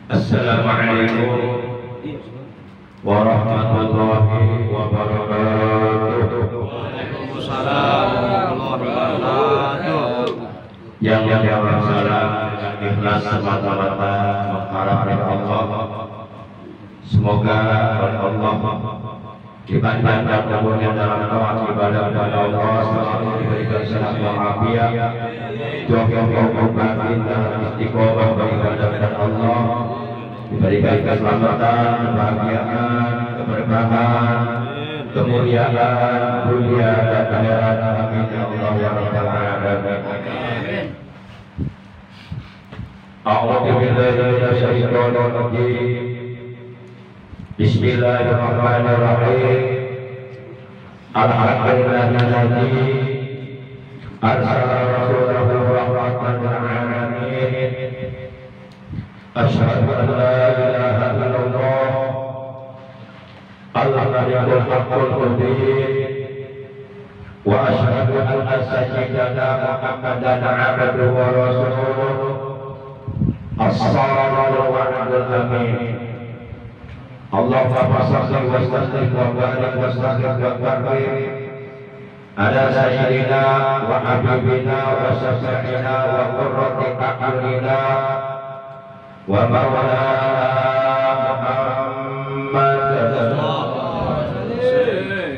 Assalamualaikum warahmatullahi wabarakatuh. Waalaikumsalam warahmatullahi wabarakatuh. Yang salam dengan ikhlas semata-mata mengharap dari Allah. Semoga oleh Allah dipanjangkan umurnya dalam taat ibadah kepada Allah, selalu diberikan sehat walafiat, jodoh batin dalam istiqomah beribadah kepada Allah, diberikan keselamatan, kebahagiaan, keberkahan, kemuliaan dunia dan akhirat. Amin ya Allah ya rabbal alamin. A'udzu billahi minasyaitonir rajim. Bismillahirrahmanirrahim. Alhamdulillahilladzi arsala rasulahu rahmatan lil alamin. Asyhadu an la ilaha illallah al-haqqul haqqul mubin wa asyhadu anna sayyidana Muhammadan abduhu wa rasuluhu as-sadiqul wa'dul amin. Allahumma shalli wa sallim wa barik wa sallim wa barik ala sayyidina wa habibina wa syafi'ina wa qurrati a'yunina wa maulana Muhammad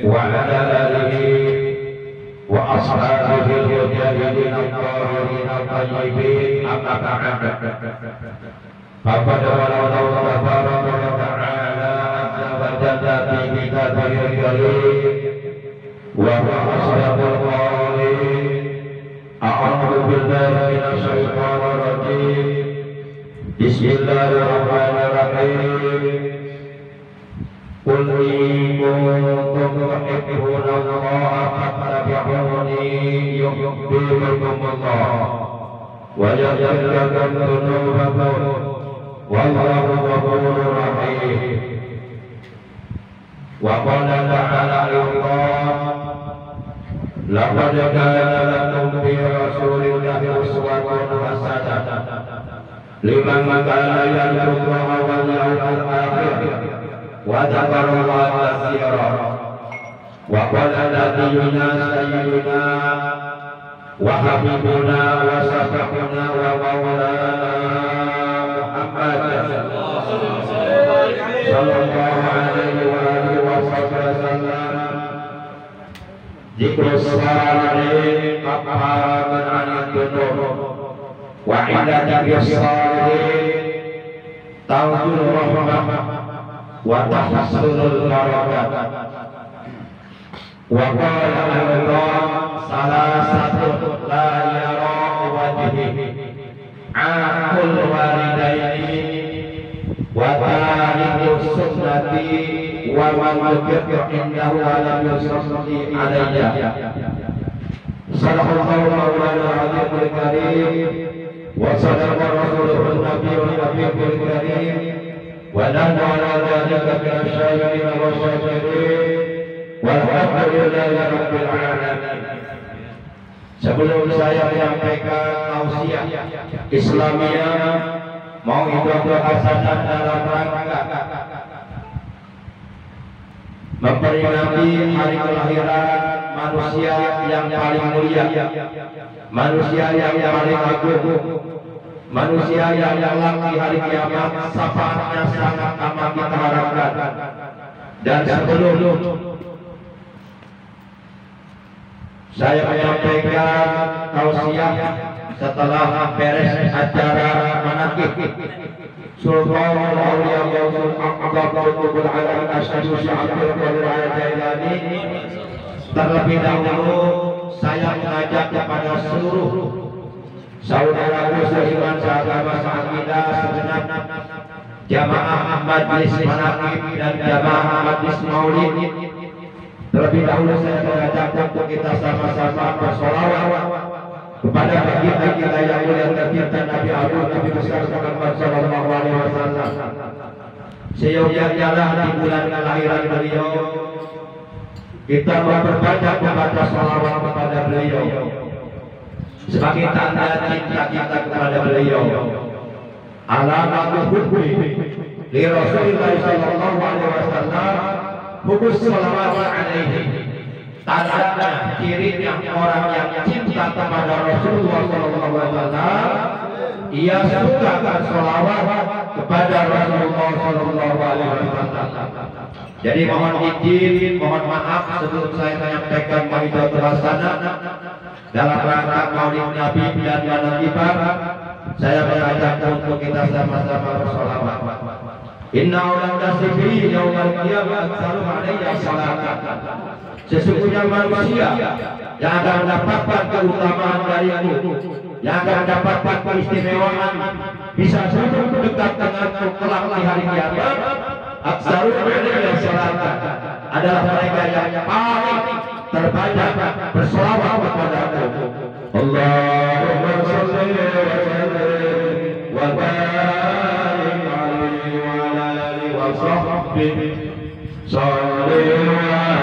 wa ala alihi wa ashabihi al-mujahidin al-tahirin al-tayyibin amma ba'd. Faqad wallahu tabaraka wa ta'ala fi kitabihil karim wa huwa ashraful qawlin. A'udzu billahi minasy syaithanir rajim. Bismillahirrahmanirrahim. Qul in kuntum tuhibbuna Allaha fattabi'uni yuhibbukumullah wa yaghfir lakum dhunubakum wallahu ghafurur rahim. Wa qala ta'ala laqad kana lakum fi rasulillahi uswatun hasanah liman kana yarjullaha wal yawmal akhir wa dzakarallaha katsiran. Wa qala nabiyyuna sayyiduna wa habibuna wa syafi'una wa maulana Muhammad sallallahu alaihi wa alihi wasallam. Dzikrus salihin kafaratun 'anil dzunub wa 'inda dzikrus salihin tawjul rahmah wa tahassunul barakat. Wa qala Allah salasatun la yara wajhi aqul walidaini wa tariku sunnati wa man wajada indahu wa lam yusalli alayya. Sallallahu alaihi wa karim wa sadaqa rasulun nabiyul habibul karim wa nahnu ala dhalika min asy-syahirin wa syakirin walhamdulillahi rabbil alamin. Sebelum saya menyampaikan tausiah Islamiyah, mau ibadah hasanah dalam rangka memperingati hari kelahiran manusia yang paling mulia, manusia yang paling agung, manusia yang kelak di hari kiamat syafaatnya sangat amat kita harapkan. Dan sebelum saya menyampaikan tausiah setelah beres acara manaqib Sultanul Auliya Gausul Aqtab Qutbul Alam Asy'ari Abdul Qadir Al-Jailani, terlebih dahulu saya mengajak kepada seluruh saudaraku seiman seagama seakidah segenap jamaah Majlis Manaqib dan jamaah Majlis Maulid. Terlebih dahulu saya mengajak untuk kita sama-sama bersolawat kepada baginda kita yang mulia tercinta Nabi Agung Nabi besar Muhammad sallallahu alaihi wasallam. Seyogyanya di bulan kelahiran beliau kita memperbanyak membaca salawat kepada beliau sebagai tanda cinta kita kepada beliau. alamatu hubbi li Rasulillah sallallahu alaihi wasallam hubbus shalawat alaihi. Tanda cirinya orang yang cinta kepada Rasulullah sallallahu alaihi wasallam, ia suka bersolawat kepada Rasulullah sallallahu alaihi wasallam. Jadi mohon izin, mohon maaf sebelum saya menyampaikan mahidatul hasanah dalam rangka Maulid Nabi dan Maulid Kibar, saya mengajak untuk kita sama-sama bersolawat. Inna ulang nasibi yaumal qiyamah salu alaihi salatan. Sesungguhnya manusia yang akan mendapatkan keutamaan dariku, yang akan mendapatkan keistimewaan, bisa duduk dekat denganku kelak di hari kiamat, aksaru alaihi salatan, adalah mereka yang paling terbanyak berselawat kepadaku. Allahumma shalli wa barik alaihi wa ala alihi wa sahbihi shalli wa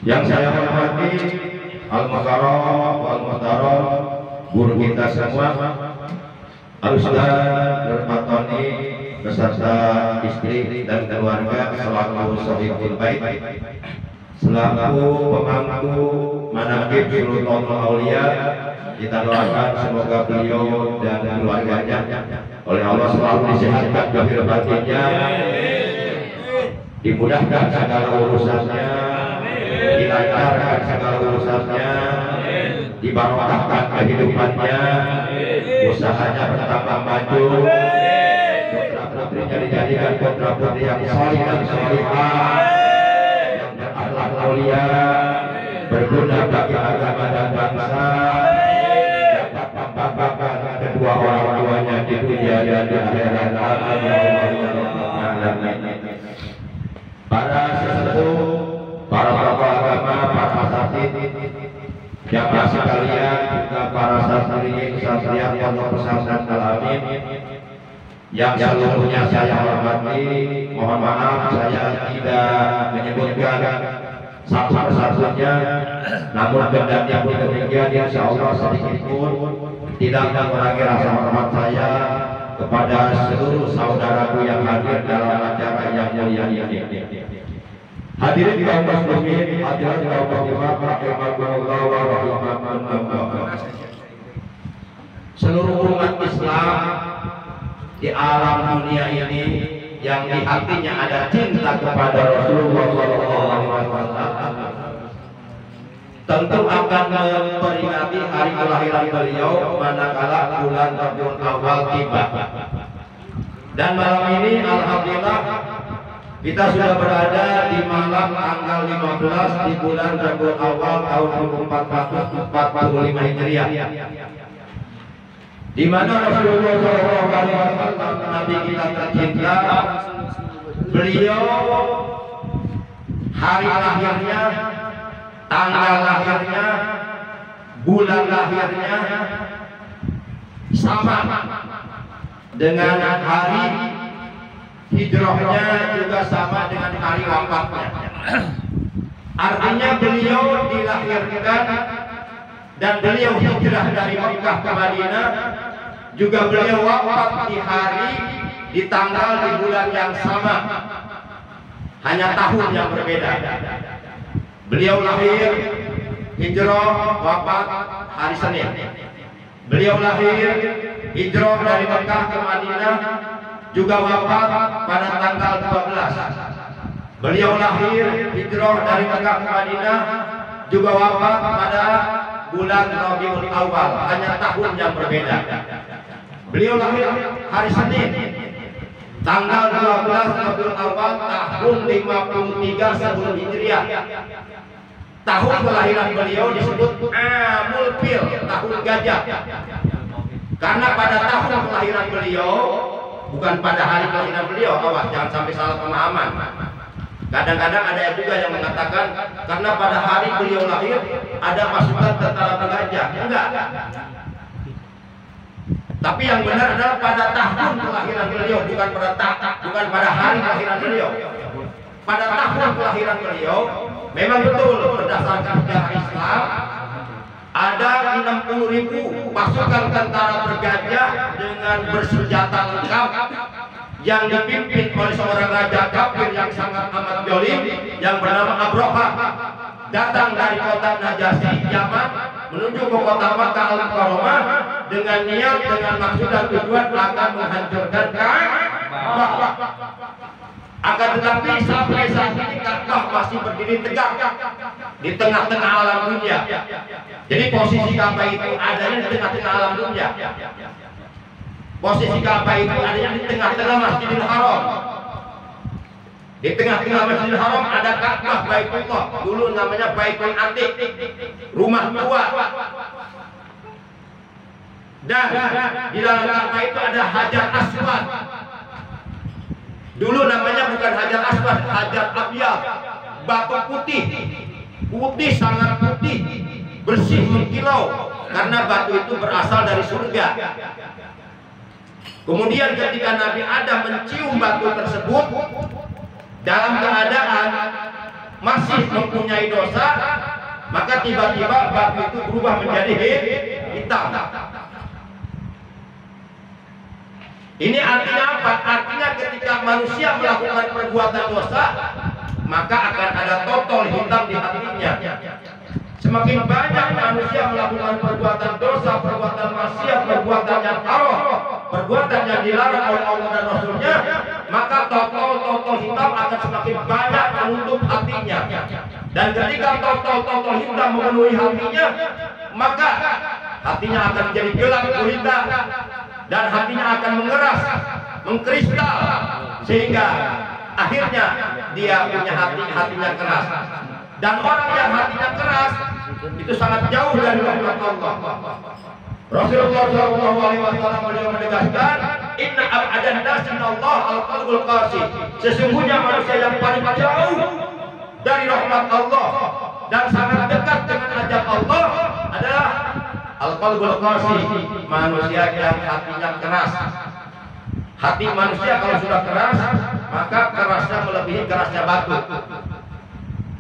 Yang saya hormati Al-Mukarram wal Muhtaram guru kita semua, Al-Ustaz Nur Fatoni beserta istri dan keluarga selaku Sohibul Bait, selaku pemangku manaqib Sultanul Aulia, kita doakan semoga beliau dan keluarganya oleh Allah selalu disehatkan lahir batinnya, dimudahkan segala urusannya, dilancarkan segala urusannya, dibarokahkan kehidupannya, usahanya bertambah maju, putra-putrinya dijadikan putra-putri yang salih dan salihah, yang berakhlak mulia, berguna bagi agama dan bangsa, dapat membanggakan kedua orang tuanya di dunia dan di akhirat. Para sesepuh, para tokoh agama, para asatid, jamaah sekalian, juga para santri satria Pondok Pesantren Al-Amin yang seluruhnya saya hormati. Mohon maaf saya tidak menyebutkan satu persatunya, namun kendati pun demikian, insya Allah sedikit pun tidak mengurangi rasa hormat saya kepada seluruh saudaraku yang hadir dalam acara yang mulia ini. Hadirin kaum muslimin, hadirin kaum muslimat, rahimakumullah wa rahimakumullah. Seluruh umat Islam di alam dunia ini yang di hatinya ada cinta kepada Rasulullah SAW tentu akan memperingati hari kelahiran beliau manakala bulan Rabiul Awal tiba. Dan malam ini alhamdulillah kita sudah berada di malam tanggal 15 di bulan Rabiul Awal tahun 1445 Hijriah, di mana Rasulullah SAW Nabi kita tercinta, beliau hari lahirnya, tanggal lahirnya, bulan lahirnya sama dengan hari hijrahnya, juga sama dengan hari wafatnya. Artinya beliau dilahirkan dan beliau hijrah dari Mekah ke Madinah, juga beliau wafat di hari, di tanggal, di bulan yang sama, hanya tahun yang berbeda. Beliau lahir, hijrah, wafat hari Senin. Beliau lahir, hijrah dari Mekah ke Madinah, juga wafat pada tanggal 12. Beliau lahir, hijrah dari Mekah ke Madinah, juga wafat pada bulan Rabiul Awal, hanya tahun yang berbeda. Beliau lahir hari Senin, tanggal 12 Rabiul Awal tahun 53 sebelum Hijriah. Tahun kelahiran beliau disebut Amul Fil, tahun gajah. Karena pada tahun kelahiran beliau, bukan pada hari kelahiran beliau, awas jangan sampai salah pemahaman. Kadang-kadang ada juga yang mengatakan karena pada hari beliau lahir ada pasukan tentara penggajah. Enggak. Tapi yang benar adalah pada tahun kelahiran beliau, bukan pada hari kelahiran beliau. Pada tahun kelahiran beliau, memang betul berdasarkan sejarah Islam ada 60.000 pasukan tentara bergajah dengan bersenjata lengkap yang dipimpin oleh seorang raja kafir yang sangat amat zalim yang bernama Abraha, datang dari kota Najasyi Yaman menuju ke kota Makkah Al-Mukarramah dengan niat, dengan maksud dan tujuan akan menghancurkan Ka'bah. Akan tetapi sampai saat ini Ka'bah masih berdiri tegak di tengah-tengah alam dunia. Jadi posisi Ka'bah itu adanya di tengah-tengah alam dunia. Posisi Ka'bah itu adanya di tengah-tengah Masjidil Haram. Di tengah-tengah Masjidil Haram ada Ka'bah Baitullah, dulu namanya Baitul Atiq, rumah tua. Dan di dalam Ka'bah itu ada Hajar Aswad. Dulu namanya bukan Hajar Aswad, Hajar Abyad, batu putih. Putih, sangat putih, bersih mengkilau, karena batu itu berasal dari surga. Kemudian ketika Nabi Adam mencium batu tersebut, dalam keadaan masih mempunyai dosa, maka tiba-tiba batu itu berubah menjadi hitam. Ini artinya apa? Artinya ketika manusia melakukan perbuatan dosa, maka akan ada totol hitam di hatinya. Semakin banyak manusia melakukan perbuatan dosa, perbuatan maksiat, perbuatan yang haram, perbuatan yang dilarang oleh Allah dan Rasulnya, maka totol hitam akan semakin banyak menutup hatinya. Dan ketika totol hitam memenuhi hatinya, maka hatinya akan menjadi gelap gulita dan hatinya akan mengeras, mengkristal, sehingga akhirnya dia punya hatinya keras. Dan orang yang hatinya keras itu sangat jauh dari rahmat Allah. Rasulullah SAW beliau menegaskan, Inna ab'adan nasi minallah al-qalbul qasi. Sesungguhnya manusia yang paling jauh dari rahmat Allah dan sangat dekat dengan azab Allah adalah al-qalbul qasi, manusia yang hatinya keras. Hati manusia kalau sudah keras, maka kerasnya melebihi kerasnya batu.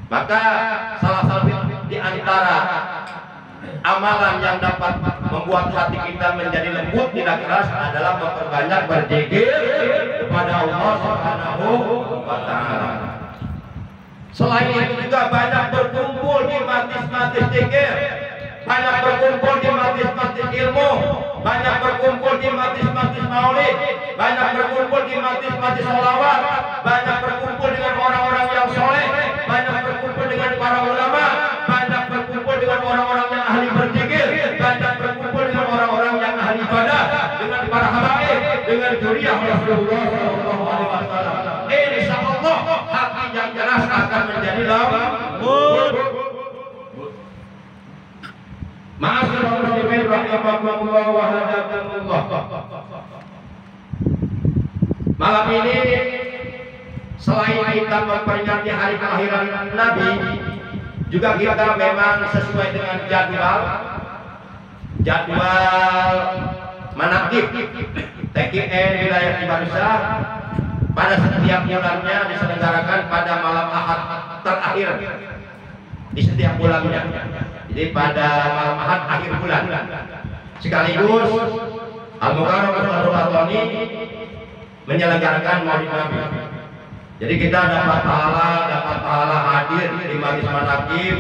Maka salah satu di antara amalan yang dapat membuat hati kita menjadi lembut, tidak keras, adalah memperbanyak berzikir kepada Allah Subhanahu wa Ta'ala. Selain itu juga banyak berkumpul di majlis-majlis zikir, banyak berkumpul di majlis-majlis ilmu, banyak berkumpul di majlis-majlis maulid, banyak berkumpul di majlis-majlis sholawat, banyak berkumpul dengan orang-orang yang soleh, banyak berkumpul dengan para ulama, banyak berkumpul dengan orang-orang yang ahli berzikir, banyak berkumpul dengan orang-orang yang ahli ibadah, dengan para habaib, dengan zuriyah Rasulullah SAW. Insya Allah hati yang keras akan menjadi lembut. Ma'asyiral muslimin rahimakumullah wa hadakumullah. Malam ini selain kita memperingati hari kelahiran Nabi, juga kita memang sesuai dengan jadwal manaqib TKN wilayah Cibarusah pada setiap bulannya diselenggarakan pada malam Ahad terakhir di setiap bulannya. Jadi pada malam Ahad akhir bulan, sekaligus Al-Mukarram Al-Fathul Atoni menyelenggarakan Maulid Nabi. Jadi kita dapat pahala hadir di majlis manaqib,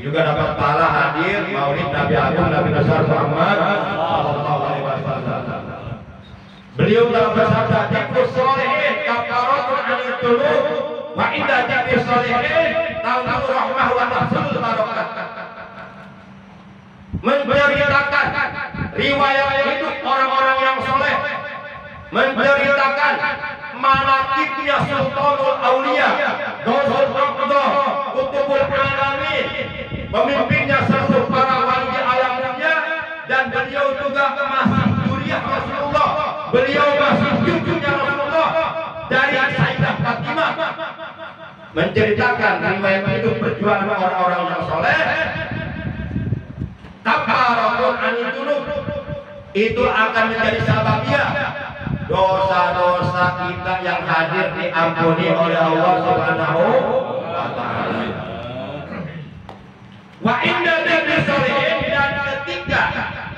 juga dapat pahala hadir Maulid Nabi Agung Nabi besar Muhammad sallallahu alaihi wasallam. Beliau telah bersabda, "Dzikrus sholihin kafaratun 'anil dzunub wa inda dzikrus sholihin ta'udhu rahmah wa tahsulul barakah." Menceritakan riwayat hidup orang-orang yang soleh, menceritakan manaqibnya Sultanul Aulia, Gausul Aqdah, Qutbul Alamin, pemimpinnya seluruh para wali alam dunia, dan beliau juga masih zuriyah Rasulullah, beliau masih cucunya Rasulullah dari Sayyidah Fatimah. Menceritakan riwayat hidup perjuangan orang-orang yang soleh. Kafaratun 'anil dzunub, itu akan menjadi sababiyah dosa-dosa kita yang hadir diampuni oleh Allah Subhanahu wa Ta'ala. Wa inda dzikris sholihin, dan ketika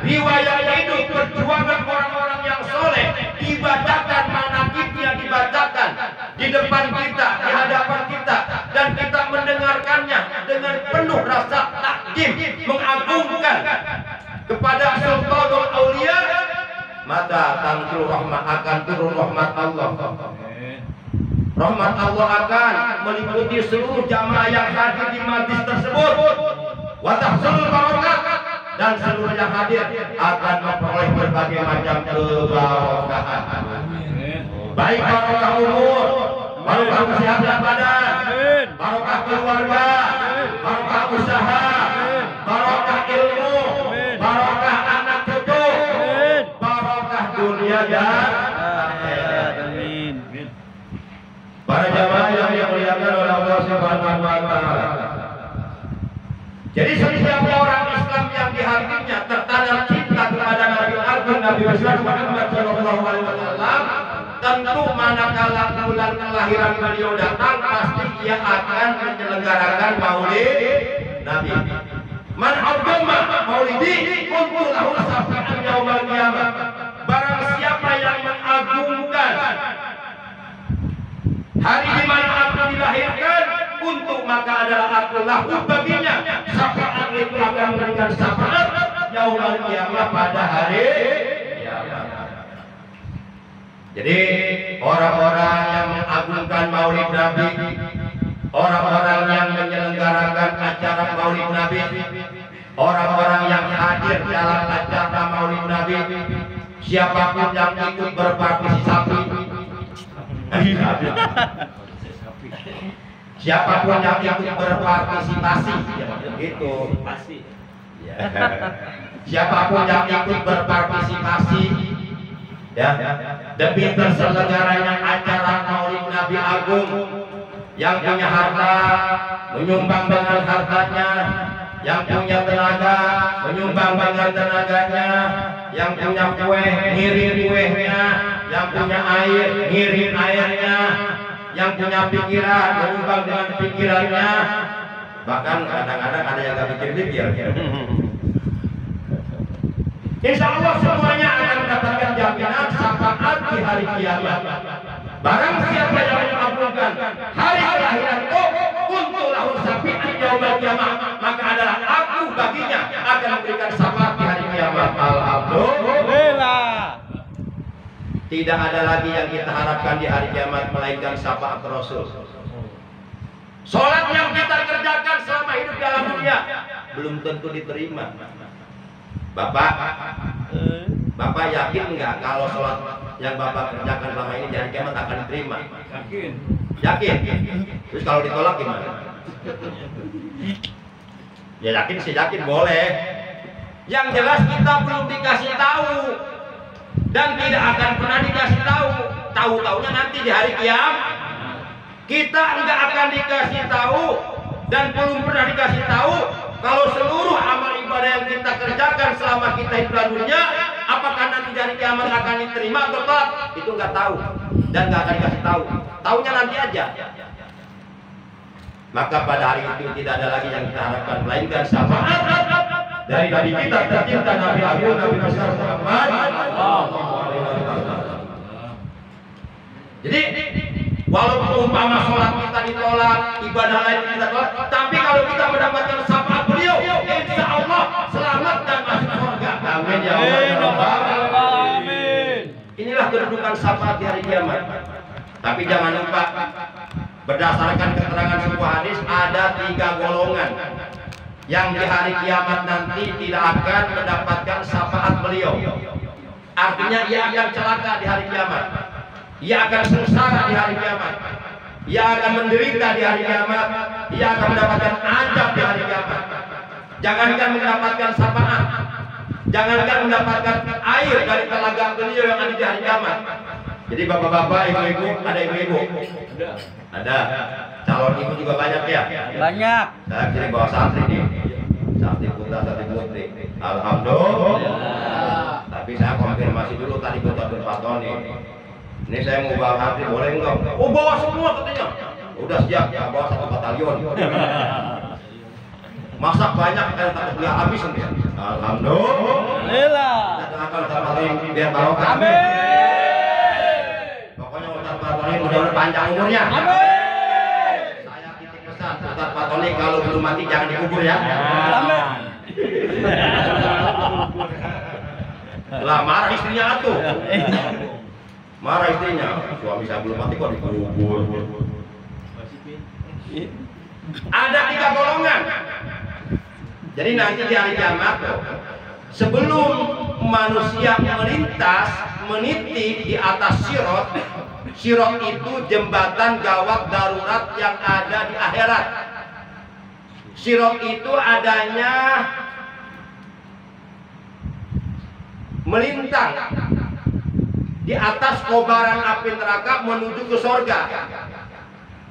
riwayat hidup perjuangan orang-orang yang soleh dibacakan, manaqibnya dibacakan di depan kita, di hadapan kita, dan kita mendengarkannya dengan penuh rasa takjub, mengagungkan kepada Sultanul Aulia, maka tanzil rahmat, akan turun rahmat Allah. Rahmat Allah akan meliputi seluruh jamaah yang hadir di majlis tersebut. Wa tahsulul barakah, dan seluruh yang hadir akan memperoleh berbagai macam keberkahan. Baik barokah umur, barokah kesehatan badan, barokah keluarga, barokah usaha, barokah ilmu, barokah anak cucu, barokah dunia dan akhirat. Amin. Para jamaah yang dimuliakan oleh Allah Subhanahu wa Ta'ala. Jadi setiap orang Islam yang di hatinya tertanam cinta kepada Nabi Agung Nabi besar Muhammad sallallahu alaihi wasallam, tentu manakala bulan kelahiran beliau datang, pasti ia akan menyelenggarakan maulid Nabi. Man adzama maulidi kuntu lahu syafi'an yaumal qiyamah. Barang siapa yang mengagungkan hari di mana aku dilahirkan, untuk maka adalah aku lahu baginya syafaat, itu akan memberikan syafaat yaumal qiyamah, pada hari kiamat. Jadi orang-orang yang mengagungkan maulid Nabi, orang-orang yang menyelenggarakan acara maulid Nabi, orang-orang yang hadir dalam acara maulid Nabi, siapapun yang ikut berpartisipasi, siapapun yang ikut berpartisipasi, itu siapapun yang ikut berpartisipasi ya demi terselenggaranya acara maulid Nabi Agung, yang punya harta menyumbang dengan hartanya, yang punya tenaga menyumbang dengan tenaganya, yang punya kue ngirim kuehnya, yang punya air ngirim airnya, yang punya pikiran menyumbang dengan pikirannya, bahkan kadang-kadang ada yang gak pikir-pikir. Insya Allah semuanya akan mendapatkan jaminan syafaat di hari kiamat. Barang siapa yang mengabulkan hari kelahiranku kuntu lahu syafi'an yaumal qiyamah, maka adalah aku baginya akan memberikan syafaat di hari kiamat. Alhamdulillah. Tidak ada lagi yang kita harapkan di hari kiamat melainkan syafaat Rasul. Sholat yang kita kerjakan selama hidup dalam dunia belum tentu diterima. Bapak yakin nggak kalau sholat yang Bapak kerjakan selama ini di hari kiamat akan diterima? Yakin. Yakin. Terus kalau ditolak gimana? Ya yakin sih, yakin boleh. Yang jelas kita belum dikasih tahu dan tidak akan pernah dikasih tahu. Tahu-taunya nanti di hari kiamat. Kita nggak akan dikasih tahu dan belum pernah dikasih tahu kalau seluruh amal ibadah yang kita kerjakan selama kita hidup di dunia, apakah nanti dari kiamat akan diterima atau tidak, itu nggak tahu dan nggak akan dikasih tahu. Taunya nanti aja. Maka pada hari itu tidak ada lagi yang kita harapkan melainkan syafaat dari Nabi kita tercinta, Nabi Agung, Nabi besar Muhammad. Jadi walaupun umpama sholat kita ditolak, ibadah lain kita tolak, tapi kalau kita mendapatkan syafaat beliau, insya Allah selamat dan masuk surga. Amin ya Allah. Inilah kedudukan syafaat di hari kiamat. Tapi jangan lupa, berdasarkan keterangan sebuah hadis, ada 3 golongan yang di hari kiamat nanti tidak akan mendapatkan syafaat beliau. Artinya ia akan celaka di hari kiamat. Ia akan sengsara di hari kiamat. Ia akan menderita di hari kiamat. Ia akan mendapatkan azab di hari kiamat. Jangankan mendapatkan syafaat, jangankan mendapatkan air dari telaga beliau yang ada di hari kiamat. Jadi bapak-bapak, ibu-ibu, ada ibu-ibu? Ada. Calon ibu juga banyak ya? Banyak. Saya jadi bawa santri nih. Santri putra, santri putri. Alhamdulillah. Tapi saya konfirmasi dulu tadi ke Dr. Fatoni. Ini saya mau bawa santri, boleh enggak? Oh, bawa semua katanya. Udah siap, ya bawa 1 batalion. Masak banyak, kayak takut nggak habis nih. Alhamdulillah. Kita akan terpilih biar barokah. Amin. Pokoknya Ustaz Fatoni mudah-mudahan panjang umurnya. Amin. Saya titip pesan, Ustaz Fatoni kalau belum mati jangan dikubur ya. Amin. Lah marah istrinya atuh. Marah istrinya, suami saya belum mati kok dikubur. Ada 3 golongan. Jadi nanti di hari kiamat, sebelum manusia melintas, meniti di atas sirot, sirot itu jembatan gawat darurat yang ada di akhirat. Sirot itu adanya melintang di atas kobaran api neraka menuju ke surga.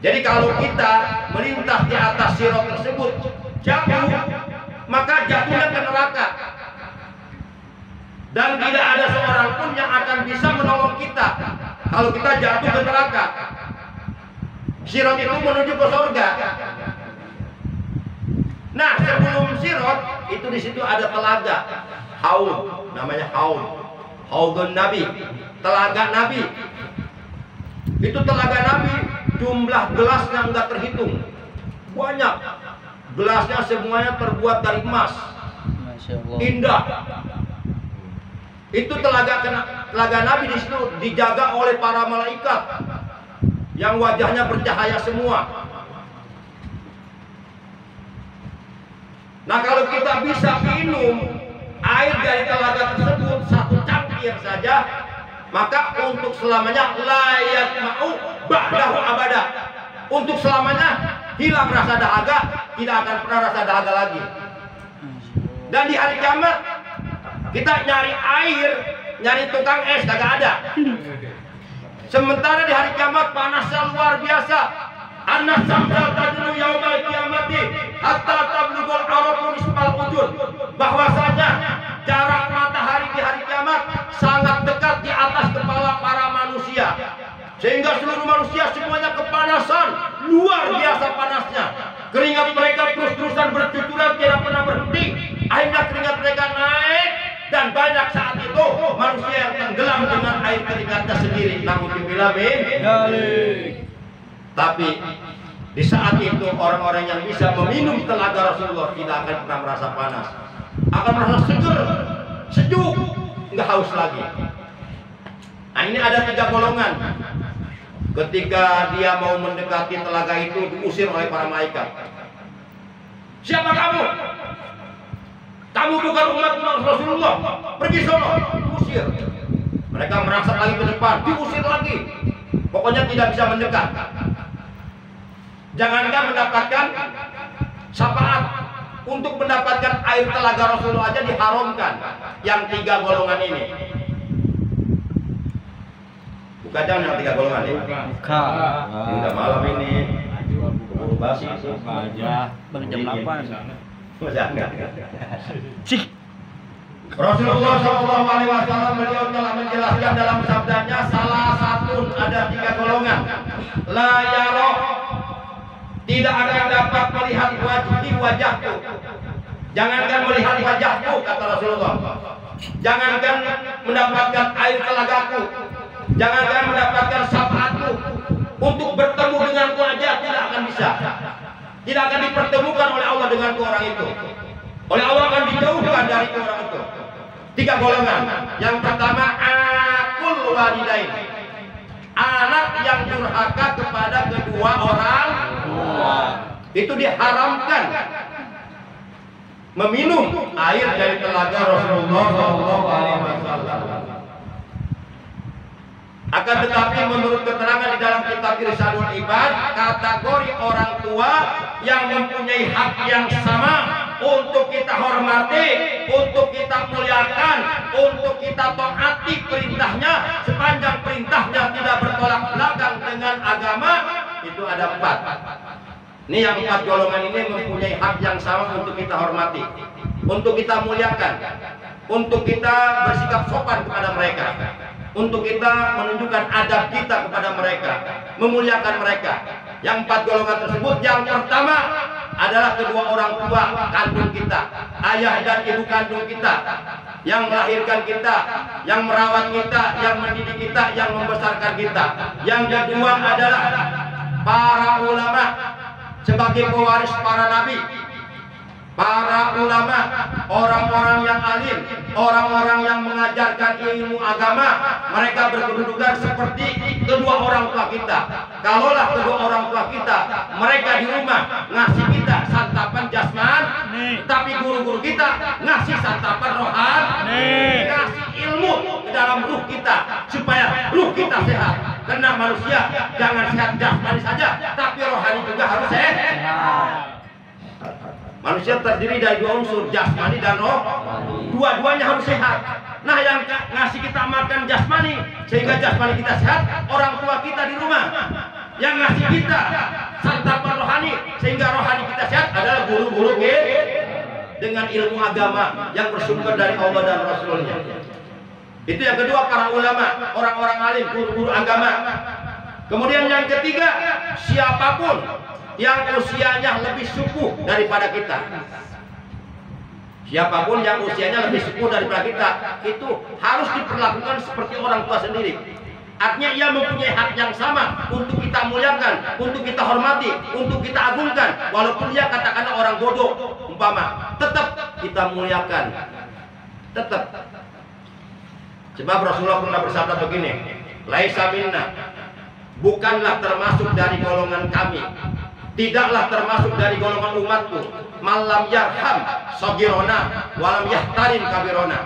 Jadi kalau kita melintas di atas sirot tersebut jauh, maka jatuhnya ke neraka. Dan tidak ada seorang pun yang akan bisa menolong kita. kalau kita jatuh ke neraka. Sirat itu menuju ke surga. Nah, sebelum sirat itu di situ ada telaga, haud, namanya haud, haudun Nabi, telaga Nabi. Itu telaga Nabi, jumlah gelasnya enggak terhitung, banyak. Gelasnya semuanya terbuat dari emas, indah. Itu telaga Nabi di situ dijaga oleh para malaikat yang wajahnya bercahaya semua. Nah, kalau kita bisa minum air dari telaga tersebut satu cangkir saja, maka untuk selamanya layat mau ba'dahu abada. Untuk selamanya hilang rasa dahaga, tidak akan pernah rasa dahaga lagi. Dan di hari kiamat kita nyari air, nyari tukang es kagak ada. Sementara di hari kiamat panasnya luar biasa. Annas samsa tadlu yaumal kiamati hatta tablugul araqu nisfal ujud. Bahwasanya jarak matahari di hari kiamat sangat dekat di atas kepala para manusia, sehingga seluruh manusia semuanya kepanasan, luar biasa panasnya. Keringat mereka terus-terusan bercucuran, tidak pernah berhenti. Akhirnya keringat mereka naik, dan banyak saat itu manusia yang tenggelam dengan air keringatnya sendiri. Naudzubillah min dzalik. Tapi di saat itu orang-orang yang bisa meminum telaga Rasulullah tidak akan pernah merasa panas, akan merasa seger, sejuk, nggak haus lagi. Nah, ini ada 3 golongan. Ketika dia mau mendekati telaga itu, diusir oleh para malaikat. Siapa kamu? Kamu bukan umat Rasulullah. Pergi sono, diusir. Mereka merangsak lagi ke depan, diusir lagi. Pokoknya tidak bisa mendekat. Jangankan mendapatkan syafaat, untuk mendapatkan air telaga Rasulullah aja diharamkan. Yang 3 golongan ini. Bukan yang 3 golongan ini. Bukan. Udah malam ini. Buru basi aja. Baru jam 8. Rasulullah SAW beliau telah menjelaskan dalam sabdanya, salah satu ada 3 golongan. La yaro, tidak akan dapat melihat wajahku. Jangankan melihat wajahku, kata Rasulullah. Jangankan mendapatkan air telagaku, jangankan mendapatkan syafaatku, untuk bertemu denganku aja tidak akan bisa. Tidak akan dipertemukan oleh Allah dengan orang itu. Oleh Allah akan dijauhkan dari orang itu. 3 golongan. Yang pertama, akul walidain, anak yang durhaka kepada kedua orang tua. Itu diharamkan meminum air dari telaga Rasulullah SAW. Akan tetapi menurut keterangan di dalam kitab Irsyadul Ibad, kategori orang tua yang mempunyai hak yang sama untuk kita hormati, untuk kita muliakan, untuk kita taati perintahnya sepanjang perintahnya tidak bertolak belakang dengan agama, itu ada 4. Ini yang 4 golongan ini mempunyai hak yang sama untuk kita hormati, untuk kita muliakan, untuk kita bersikap sopan kepada mereka, untuk kita menunjukkan adab kita kepada mereka, memuliakan mereka. Yang 4 golongan tersebut, yang pertama adalah kedua orang tua kandung kita, ayah dan ibu kandung kita, yang melahirkan kita, yang merawat kita, yang mendidik kita, yang membesarkan kita. Yang kedua adalah para ulama sebagai pewaris para nabi. Para ulama, orang-orang yang alim, orang-orang yang mengajarkan ilmu agama, mereka berkedudukan seperti kedua orang tua kita. Kalaulah kedua orang tua kita, mereka di rumah ngasih kita santapan jasmani, tapi guru-guru kita ngasih santapan rohani, ngasih ilmu ke dalam ruh kita supaya ruh kita sehat. Karena manusia jangan sehat jasmani saja, tapi rohani juga harus sehat. Manusia terdiri dari 2 unsur, jasmani dan roh. Dua-duanya harus sehat. Nah, yang ngasih kita makan jasmani sehingga jasmani kita sehat, orang tua kita di rumah. Yang ngasih kita santapan rohani sehingga rohani kita sehat adalah guru-guru kita dengan ilmu agama yang bersumber dari Allah dan Rasulnya. Itu yang kedua, para ulama, orang-orang alim, guru-guru agama. Kemudian yang ketiga, siapapun yang usianya lebih sepuh daripada kita. Siapapun yang usianya lebih sepuh daripada kita, itu harus diperlakukan seperti orang tua sendiri. Artinya ia mempunyai hak yang sama untuk kita muliakan, untuk kita hormati, untuk kita agungkan. Walaupun dia katakanlah orang bodoh, umpama, tetap kita muliakan. Tetap. Sebab Rasulullah pernah bersabda begini, laisa minna, bukanlah termasuk dari golongan kami, tidaklah termasuk dari golongan umatku, malam yarham sagirona walam yahtarim kabirona,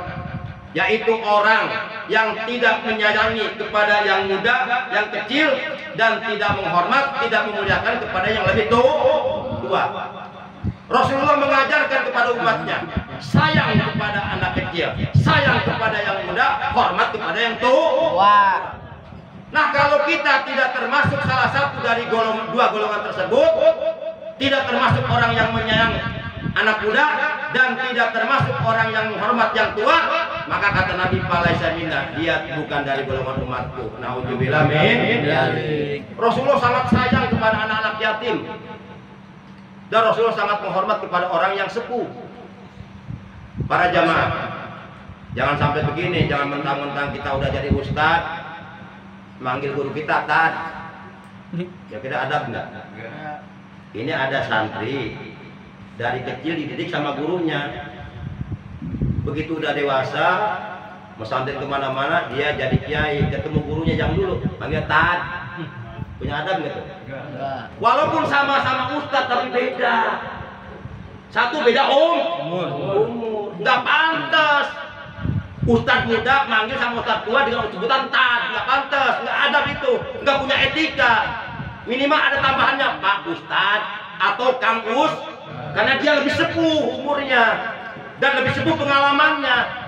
yaitu orang yang tidak menyayangi kepada yang muda, yang kecil, dan tidak menghormat, tidak memuliakan kepada yang lebih tua. Rasulullah mengajarkan kepada umatnya, sayang kepada anak kecil, sayang kepada yang muda, hormat kepada yang tua. Nah, kalau kita tidak termasuk salah satu dari dua golongan tersebut, tidak termasuk orang yang menyayangi anak muda dan tidak termasuk orang yang menghormat yang tua, maka kata Nabi Palaisa minna, dia bukan dari golongan umatku. Nauzubillah min. Rasulullah sangat sayang kepada anak-anak yatim. Dan Rasulullah sangat menghormat kepada orang yang sepuh. Para jamaah, jangan sampai begini, jangan mentang-mentang kita udah jadi ustadz, manggil guru kita Tad. Ya kita adab enggak? Ini ada santri dari kecil dididik sama gurunya. Begitu udah dewasa, mesantren kemana-mana, dia jadi kiai, ketemu gurunya yang dulu, panggil Tad. Punya adab nggak tuh? Walaupun sama-sama ustadz tapi beda. Satu beda umur. Nggak pantas. Ustadz muda manggil sama ustadz tua dengan sebutan Tad, nggak pantas, nggak adab itu, nggak punya etika. Minimal ada tambahannya Pak Ustadz atau Kang Us, karena dia lebih sepuh umurnya dan lebih sepuh pengalamannya.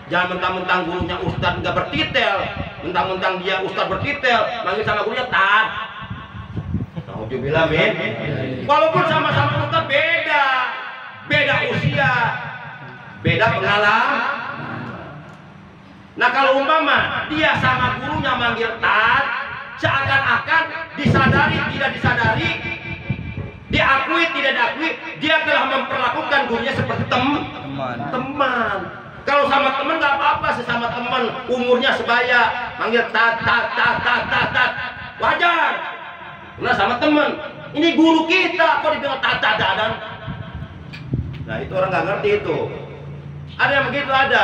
Jangan mentang-mentang gurunya ustadz nggak bertitel, mentang-mentang dia ustadz bertitel, manggil sama gurunya Tad. Nauzubillah min. Walaupun sama-sama ustadz beda usia, beda pengalaman. Nah, kalau umpama dia sama gurunya manggil Tad, seakan-akan disadari tidak disadari, diakui tidak diakui, dia telah memperlakukan gurunya seperti teman. Kalau sama teman nggak apa-apa, sesama teman umurnya sebaya, manggil Tad, wajar. Nah, sama teman, ini guru kita kok dibilang Tad. Nah, itu orang nggak ngerti itu. Ada yang begitu, ada.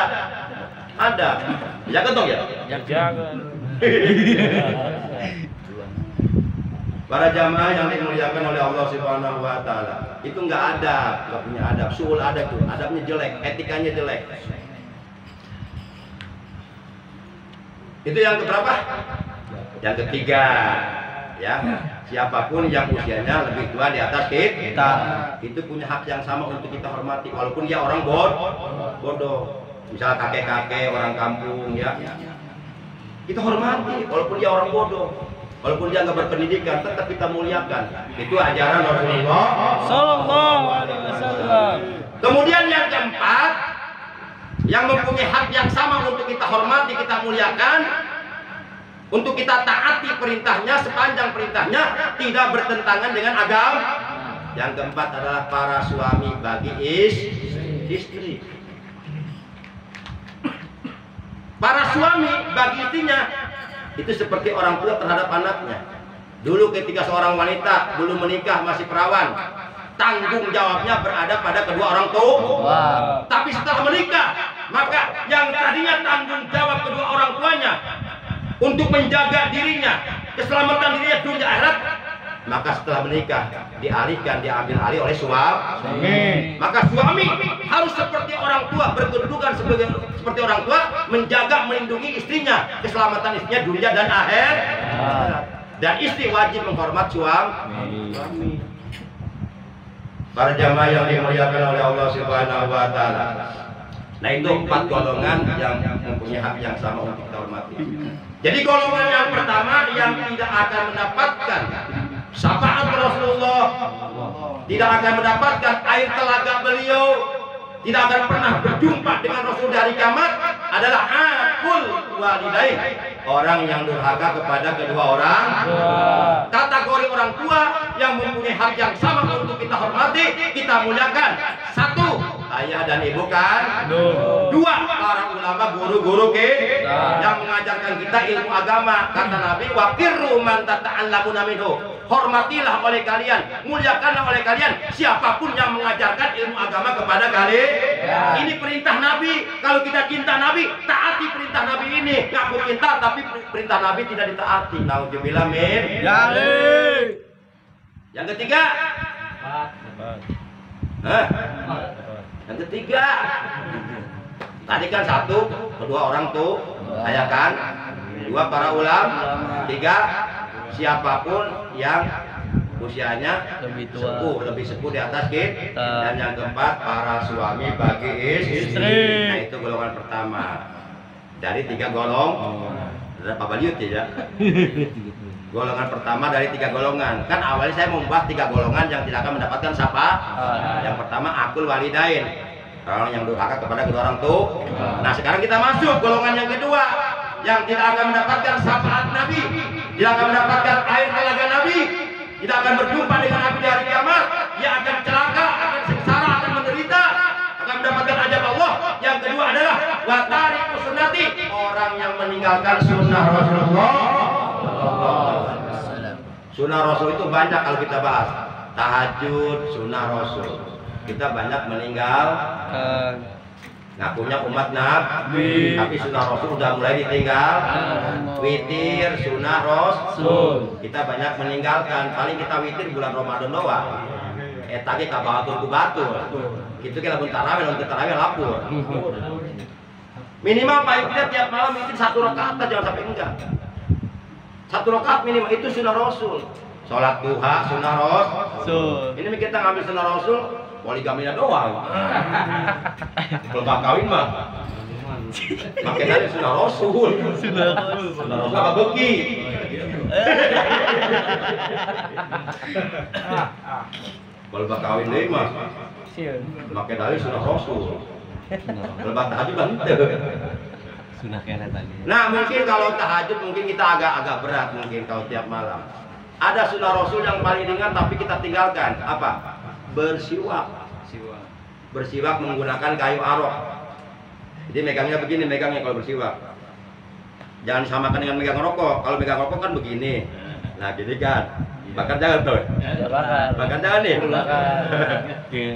Jaga dong ya. Jaga. Para jamaah yang dimuliakan oleh Allah Subhanahu wa taala, itu nggak punya adab. Suul adab tuh, adabnya jelek, etikanya jelek. Itu yang keberapa? Yang ketiga, ya. Siapapun yang usianya lebih tua di atas kita, itu punya hak yang sama untuk kita hormati, walaupun dia orang bodoh. Misalnya kakek-kakek orang kampung, ya. Kita hormati, walaupun dia orang bodoh. Walaupun dia nggak berpendidikan, tetap kita muliakan. Itu ajaran Rasulullah Sallallahu Alaihi Wasallam. Kemudian yang keempat, yang mempunyai hak yang sama untuk kita hormati, kita muliakan, untuk kita taati perintahnya sepanjang perintahnya tidak bertentangan dengan agama. Yang keempat adalah para suami bagi istri. Para suami bagi istrinya itu seperti orang tua terhadap anaknya. Dulu ketika seorang wanita belum menikah, masih perawan, tanggung jawabnya berada pada kedua orang tua. Tapi setelah menikah, maka yang tadinya tanggung jawab kedua orang tuanya untuk menjaga dirinya, keselamatan dirinya dunia akhirat, maka setelah menikah diambil alih oleh suami. Maka suami harus seperti orang tua, berkedudukan seperti orang tua, menjaga, melindungi istrinya, keselamatan istrinya dunia dan akhir. Dan istri wajib menghormat suami. Para jamaah yang dimuliakan oleh Allah Subhanahu wa taala. Nah, itu 4 golongan yang mempunyai hak yang sama untuk kita hormati. Jadi golongan yang pertama yang tidak akan mendapatkan syafaat Rasulullah, tidak akan mendapatkan air telaga beliau, tidak akan pernah berjumpa dengan Rasul dari kiamat, adalah aqul walidain, orang yang durhaka kepada kedua orang. Kategori orang tua yang mempunyai hak yang sama untuk kita hormati, kita muliakan. Satu, ayah dan ibu kan. Dua, para ulama guru-guru yang mengajarkan kita ilmu agama. Kata Nabi, waqirru man tata'allamuna minhu, hormatilah oleh kalian, muliakanlah oleh kalian siapapun yang mengajarkan ilmu agama kepada kalian. Ini perintah Nabi. Kalau kita cinta Nabi, taati perintah Nabi ini. Ngaku cinta tapi perintah Nabi tidak ditaati. Nauzubillah min. Yang ketiga, yang ketiga, tadi kan satu, kedua orang tuh, ayah kan, dua para ulama, tiga siapapun yang usianya lebih sepuh di atas kita, dan yang keempat para suami bagi istri. Nah itu golongan pertama dari tiga golongan. Ada Pak Baliut ya. Golongan pertama dari tiga golongan. Kan awalnya saya membahas tiga golongan yang tidak akan mendapatkan syafaat. Yang pertama aqul walidain, orang yang durhaka kepada kedua orang tua. Nah sekarang kita masuk golongan yang kedua, yang tidak akan mendapatkan syafaat Nabi, tidak akan mendapatkan air telaga Nabi, tidak akan berjumpa dengan Nabi di hari kiamat. Dia akan celaka, akan sengsara, akan menderita, akan mendapatkan azab Allah. Yang kedua adalah watariku sunnati, orang yang meninggalkan sunnah Rasulullah. Sunnah Rasul itu banyak kalau kita bahas. Tahajud, sunnah Rasul. Kita banyak meninggal. Ngakunya umat Nabi, tapi sunnah Rasul sudah mulai ditinggal. Witir, sunnah Rasul, kita banyak meninggalkan. Paling kita witir bulan Ramadan doang. Tadi kabatur kubatur. Itu kita pun tarawih, untuk tarawih lapor. Minimal paling tidak tiap malam witir 1 rakaat, jangan sampai enggak. 1 rakaat minimal, itu sunnah Rasul. Sholat duha, sunnah Rasul. Ini kita ngambil sunnah Rasul, poligaminya doang. Kalau gak kawin mah makin dari sunnah Rasul. Sunnah Rasul apa beki? Kalau gak kawin deh mah makin dari sunnah Rasul. Kalau gak tahajud kan nah mungkin kalau tahajud mungkin kita agak berat mungkin kalau tiap malam. Ada sunnah Rasul yang paling ringan tapi kita tinggalkan. Apa? Bersiwak. Bersiwak menggunakan kayu arok. Jadi megangnya begini, megangnya kalau bersiwak. Jangan samakan dengan megang rokok. Kalau megang rokok kan begini. Nah gini kan. Bakar jangan tuh. Bakar jangan nih.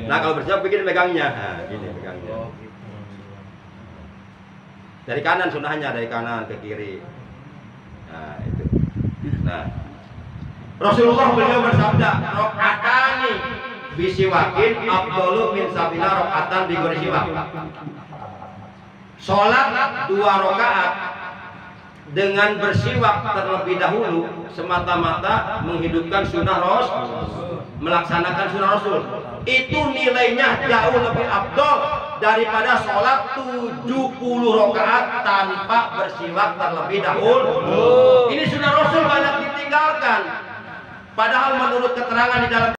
Nah kalau bersiwak begini megangnya. Nah gini megangnya. Dari kanan sunnahnya, dari kanan ke kiri. Nah itu. Nah Rasulullah beliau bersabda, rakaatani bisiwakin afdalu min sabina rakaatan bi ghairi siwak. Salat 2 rakaat dengan bersiwak terlebih dahulu semata-mata menghidupkan sunnah Rasul, melaksanakan sunnah Rasul. Itu nilainya jauh lebih afdal daripada sholat 70 rakaat tanpa bersiwak terlebih dahulu. Ini sunnah Rasul banyak ditinggalkan. Padahal menurut keterangan di dalam